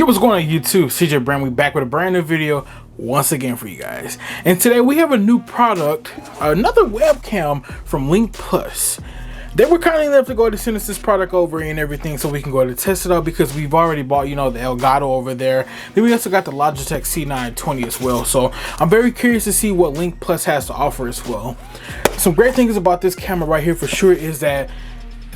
What's going on YouTube? CJ Brand, we back with a brand new video once again for you guys. And today we have a new product, another webcam from LincPlus. They were kind enough to go to send us this product over and everything so we can go to test it out, because we've already bought, you know, the Elgato over there. Then we also got the Logitech C920 as well. So I'm very curious to see what LincPlus has to offer as well. Some great things about this camera right here for sure is that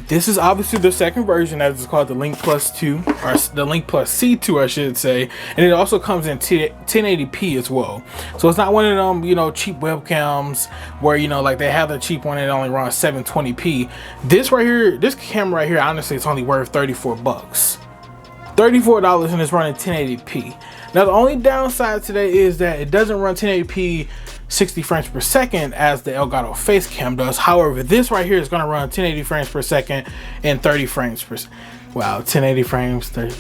this is obviously the second version, that is called the Linc Plus 2, or the Linc Plus C2 I should say, and it also comes in 1080p as well. So it's not one of them, you know, cheap webcams where, you know, like they have the cheap one and it only runs 720p. This right here, this camera right here, honestly, it's only worth 34 bucks. $34 and it's running 1080p. Now the only downside today is that it doesn't run 1080p 60 frames per second as the Elgato face cam does. However, this right here is going to run 1080 frames per second and 30 frames per second. Wow, 1080 frames, 30.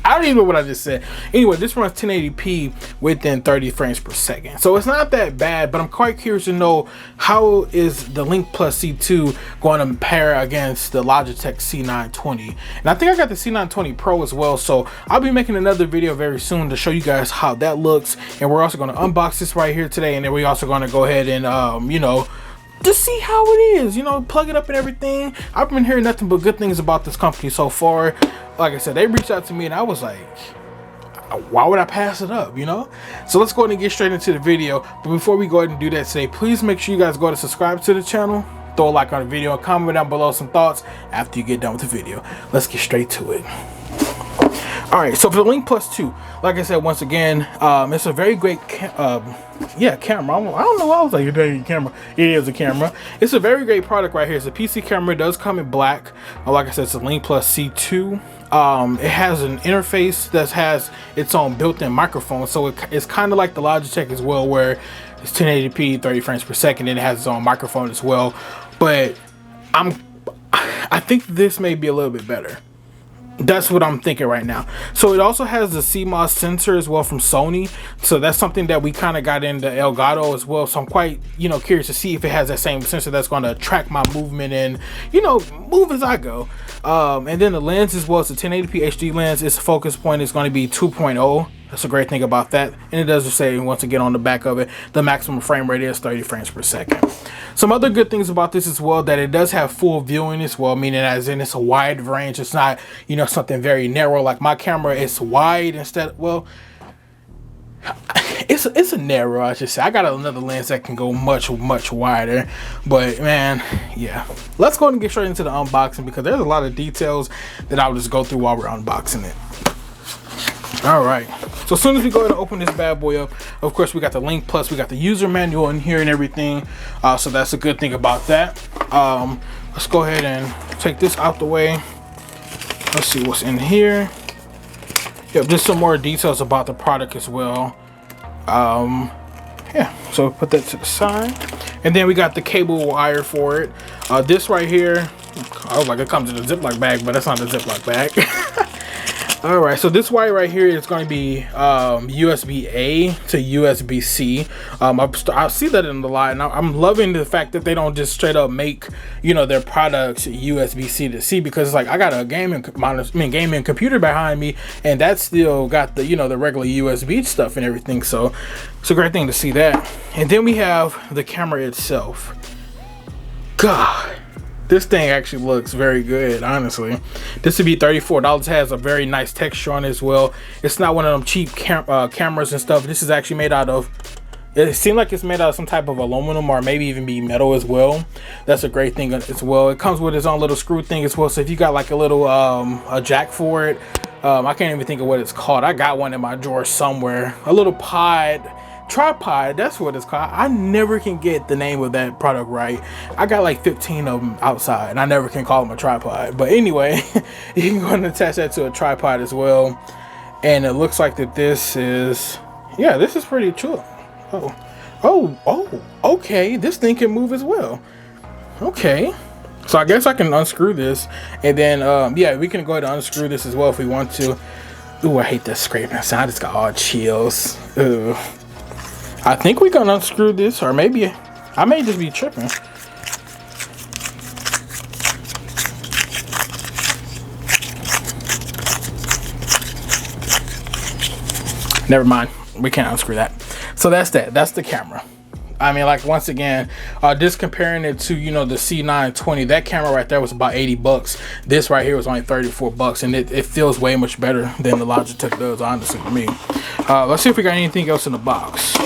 I don't even know what I just said. Anyway, this runs 1080p within 30 frames per second. So it's not that bad, but I'm quite curious to know how is the Linc Plus C2 going to pair against the Logitech C920. And I think I got the C920 Pro as well. So I'll be making another video very soon to show you guys how that looks. And we're also going to unbox this right here today. And then we're also going to go ahead and, you know, just see how it is, you know, plug it up and everything. I've been hearing nothing but good things about this company so far. Like I said, they reached out to me and I was like, why would I pass it up, you know? So let's go ahead and get straight into the video. But before we go ahead and do that today, please make sure you guys go to subscribe to the channel, throw a like on the video, and comment down below some thoughts after you get done with the video. Let's get straight to it. All right, so for the Linc Plus 2, like I said, once again, it's a very great camera. I don't know why I was like, a camera. It is a camera. It's a very great product right here. It's a PC camera. It does come in black. Like I said, it's a Linc Plus C2. It has an interface that has its own built-in microphone, so it's kind of like the Logitech as well, where it's 1080p, 30 frames per second, and it has its own microphone as well. But I think this may be a little bit better. That's what I'm thinking right now. So it also has the Cmos Sensor as well from Sony. So that's something that we kind of got into Elgato as well. So I'm quite, you know, curious to see if it has that same sensor that's going to track my movement and, you know, move as I go. And then the lens as well. It's a 1080p HD lens. Its focus point is going to be 2.0. That's a great thing about that. And it does say, once again, on the back of it, the maximum frame rate is 30 frames per second. Some other good things about this as well, that it does have full viewing as well, meaning as in it's a wide range. It's not, you know, something very narrow like my camera. It's wide instead. Well, it's a narrow, I should say. I got another lens that can go much wider. But man, yeah. Let's go ahead and get straight into the unboxing, because there's a lot of details that I'll just go through while we're unboxing it. All right, so as soon as we go ahead and open this bad boy up, of course we got the Linc Plus, we got the user manual in here and everything, so that's a good thing about that. Let's go ahead and take this out the way. Let's see what's in here. Yep, just some more details about the product as well. Yeah, so put that to the side, and then we got the cable wire for it. This right here, I was like, it comes in a Ziploc bag, but that's not a Ziploc bag. All right, so this wire right here is going to be USB-A to USB-C. I see that in the line, and I'm loving the fact that they don't just straight up make, you know, their products USB-C to C, because it's like I got a gaming computer behind me, and that's still got the, you know, the regular USB stuff and everything. So it's a great thing to see that. And then we have the camera itself. God, this thing actually looks very good, honestly. This would be $34. It has a very nice texture on it as well. It's not one of them cheap cameras and stuff. This is actually made out of, it seems like it's made out of some type of aluminum or maybe even be metal as well. That's a great thing as well. It comes with its own little screw thing as well. So if you got like a little a jack for it, I can't even think of what it's called. I got one in my drawer somewhere. A little tripod, that's what it's called. I never can get the name of that product right. I got like 15 of them outside and I never can call them a tripod. But anyway, you can go and attach that to a tripod as well. And it looks like that this is, yeah, this is pretty cool. Oh, okay, this thing can move as well. Okay, so I guess I can unscrew this, and then yeah, we can go ahead and unscrew this as well if we want to. Ooh, I hate that scraping sound. I just got all chills. Ugh. I think we can unscrew this, or maybe I may just be tripping. Never mind, we can't unscrew that. So that's the camera. I mean, like, once again, just comparing it to, you know, the C920, that camera right there was about 80 bucks. This right here was only 34 bucks, and it feels way much better than the Logitech does, honestly, for me. Let's see if we got anything else in the box.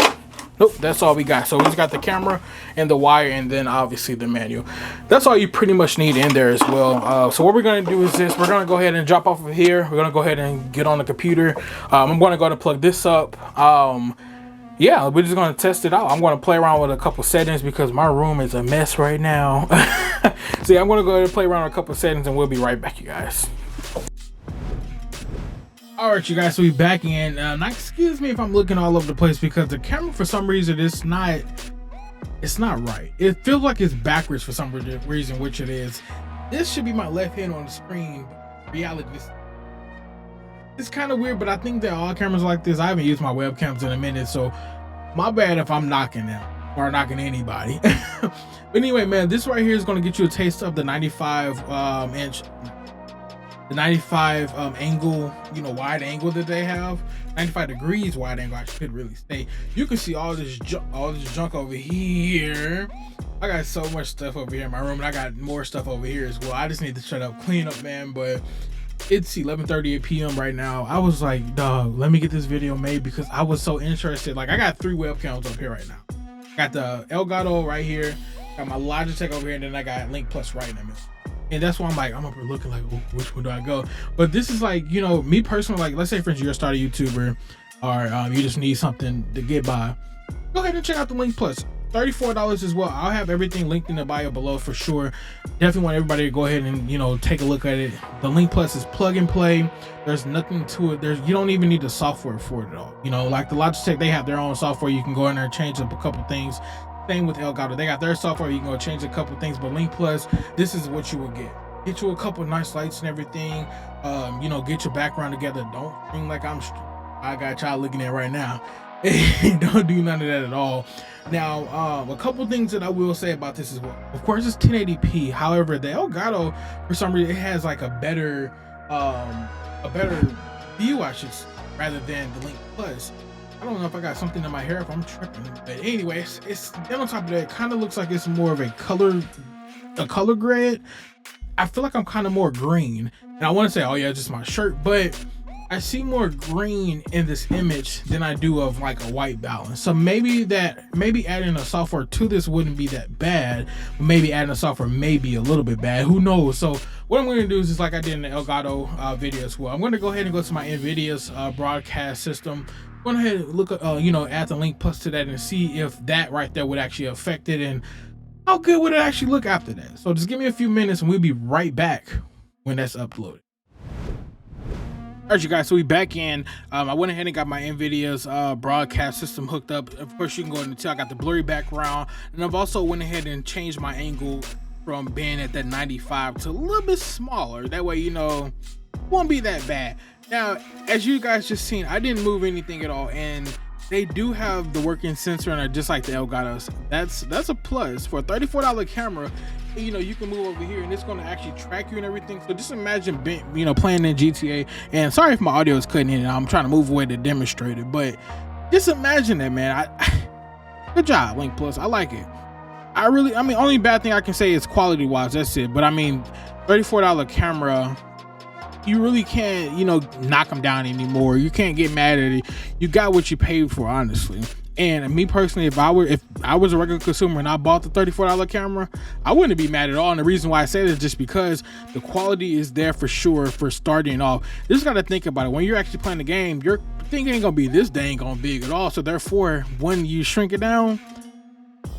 Nope, that's all we got. So we just got the camera and the wire, and then obviously the manual. That's all you pretty much need in there as well. So what we're gonna do is this: we're gonna go ahead and drop off of here. We're gonna go ahead and get on the computer. I'm gonna go to plug this up. Yeah, we're just gonna test it out. I'm gonna play around with a couple settings because my room is a mess right now. So yeah, I'm gonna go ahead and play around with a couple settings, and we'll be right back, you guys. All right, you guys, so we back in. Now, excuse me if I'm looking all over the place because the camera, for some reason, it's not right. It feels like it's backwards for some reason, which it is. This should be my left hand on the screen. Reality, it's kind of weird, but I think that all cameras are like this. I haven't used my webcams in a minute, so my bad if I'm knocking them or knocking anybody. But anyway, man, this right here is going to get you a taste of the 95 angle, you know, wide angle that they have. 95 degrees wide angle, I should really say. You can see all this junk over here. I got so much stuff over here in my room, and I got more stuff over here as well. I just need to shut up, clean up, man. But it's 11:38 p.m. right now. I was like, dog, let me get this video made because I was so interested. Like, I got 3 webcams up here right now. Got the Elgato right here, got my Logitech over here, and then I got LincPlus right in the middle. And that's why I'm like, I'm up here looking like, oh, which one do I go? But this is like, you know, me personally, like, let's say, for instance, you're a starter YouTuber, or you just need something to get by. Go ahead and check out the LincPlus. $34 as well. I'll have everything linked in the bio below for sure. Definitely want everybody to go ahead and, you know, take a look at it. The LincPlus is plug and play. There's nothing to it. You don't even need the software for it at all. You know, like the Logitech, they have their own software. You can go in there and change up a couple things. Same with Elgato, they got their software. You can go change a couple things, but LincPlus, this is what you will get you a couple nice lights and everything. You know, get your background together. Don't think like I got y'all looking at right now. Don't do none of that at all. Now, a couple things that I will say about this as well. Of course, it's 1080p. However, the Elgato, for some reason, it has like a better view, I should say, rather than the LincPlus. I don't know if I got something in my hair, if I'm tripping, but anyway, it's then on top of that, it kind of looks like it's more of a color grade. I feel like I'm kind of more green, and I want to say, oh yeah, it's just my shirt, but I see more green in this image than I do of like a white balance. So maybe adding a software to this wouldn't be that bad, but maybe adding a software may be a little bit bad. Who knows? So what I'm going to do is just like I did in the Elgato video as well. I'm going to go ahead and go to my NVIDIA's broadcast system. Go ahead and look at, you know, add the LincPlus to that and see if that right there would actually affect it and how good would it actually look after that. So just give me a few minutes and we'll be right back when that's uploaded. All right, you guys, so we back in. I went ahead and got my NVIDIA's broadcast system hooked up. Of course, you can go ahead and tell I got the blurry background, and I've also went ahead and changed my angle from being at that 95 to a little bit smaller. That way, you know, it won't be that bad. Now, as you guys just seen, I didn't move anything at all, and they do have the working sensor, and just like the Elgatos. That's a plus for a $34 camera. You know, you can move over here, and it's going to actually track you and everything. So just imagine, you know, playing in GTA. And sorry if my audio is cutting in. I'm trying to move away to demonstrate it, but just imagine that, man. Good job, LincPlus. I like it. I mean, only bad thing I can say is quality wise. That's it. But I mean, $34 camera. You really can't, you know, knock them down anymore. You can't get mad at it. You got what you paid for, honestly. And me personally, if I was a regular consumer and I bought the $34 camera, I wouldn't be mad at all. And the reason why I say this is just because the quality is there for sure for starting off. You just got to think about it. When you're actually playing the game, your thing ain't gonna be this dang on big at all. So therefore, when you shrink it down,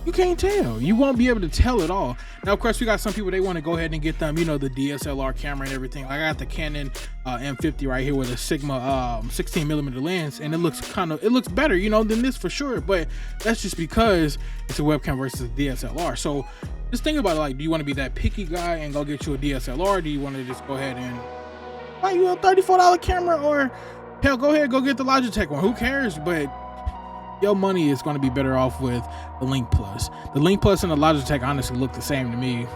you can't tell. You won't be able to tell at all. Now, of course, we got some people, they want to go ahead and get them, you know, the DSLR camera and everything. I got the Canon M50 right here with a Sigma 16mm lens, and it looks better, you know, than this for sure. But that's just because it's a webcam versus a DSLR. So just think about it, like, do you want to be that picky guy and go get you a DSLR? Do you want to just go ahead and buy you a $34 camera, or hell, go ahead, go get the Logitech one? Who cares? But your money is going to be better off with the LincPlus. The LincPlus and the Logitech honestly look the same to me.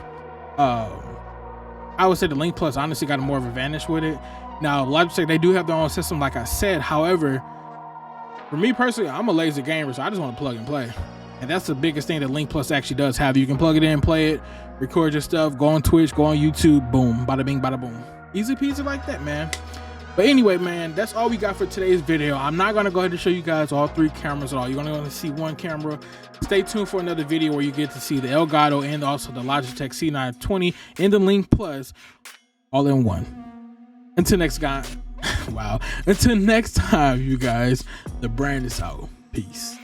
I would say the LincPlus honestly got more of an advantage with it. Now, Logitech, they do have their own system, like I said. However, For me personally, I'm a lazy gamer, so I just want to plug and play. And that's the biggest thing that LincPlus actually does have. You can plug it in, play it, record your stuff, go on Twitch, go on YouTube, boom, bada bing, bada boom. Easy peasy like that, man. But anyway, man, that's all we got for today's video. I'm not going to go ahead and show you guys all 3 cameras at all. You're only going to see 1 camera. Stay tuned for another video where you get to see the Elgato and also the Logitech C920 and the LincPlus all in one. Until next guy, wow. Until next time, you guys, the brand is out. Peace.